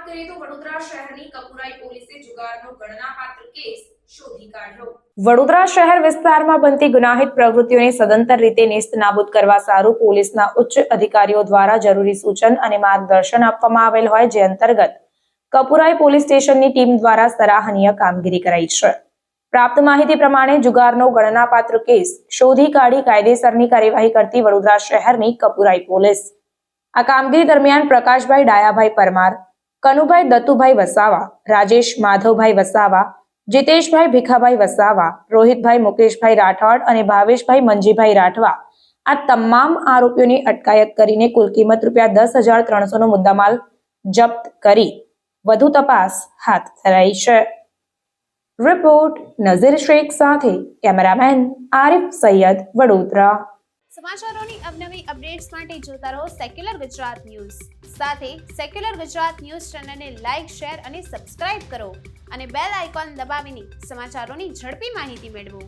કરીએ તો વડોદરા શહેરની કપુરાઈ પોલીસે જુગારનો ગણનાપાત્ર કેસ શોધી કાઢ્યો। વડોદરા શહેર વિસ્તારમાં બનતી ગુનાહિત પ્રવૃત્તિઓને સદંતર રીતે નેસ્તનાબૂદ કરવા સારું પોલીસના ઉચ્ચ અધિકારીઓ દ્વારા જરૂરી સૂચન અને માર્ગદર્શન આપવામાં આવેલ હોય, જે અંતર્ગત કપુરાઈ પોલીસ સ્ટેશનની ટીમ દ્વારા સરાહનીય કામગીરી કરાઈ છે। પ્રાપ્ત માહિતી પ્રમાણે જુગારનો ગણનાપાત્ર કેસ શોધી કાઢી કાયદેસરની કાર્યવાહી કરતી વડોદરા શહેરની કપુરાઈ પોલીસ આ કામગીરી દરમિયાન પ્રકાશભાઈ ડાયાભાઈ પરમાર, કનુભાઈ દત્તુભાઈ વસાવા, રાજેશ માધવભાઈ વસાવા, જીતેશભાઈ ભીખાભાઈ વસાવા, રોહિતભાઈ મુકેશભાઈ રાઠોડ અને ભાવેશભાઈ મંજીભાઈ રાઠવા આ તમામ આરોપીઓની અટકાયત કરીને કુલ કિંમત ₹10,300 નો મુદ્દામાલ જપ્ત કરી વધુ તપાસ હાથ ધરાઈ છે। રિપોર્ટ નઝીર શેખ સાથે કેમેરામેન આરિફ સૈયદ, વડોદરા। સમાચારોની અવનવી અપડેટ્સ માટે જોતા રહો સેક્યુલર ગુજરાત ન્યૂઝ। સાથે સેક્યુલર ગુજરાત ન્યૂઝ ચેનલને લાઇક, શેર અને સબસ્ક્રાઇબ કરો અને બેલ આઇકોન દબાવીને સમાચારોની ઝડપી માહિતી મેળવો।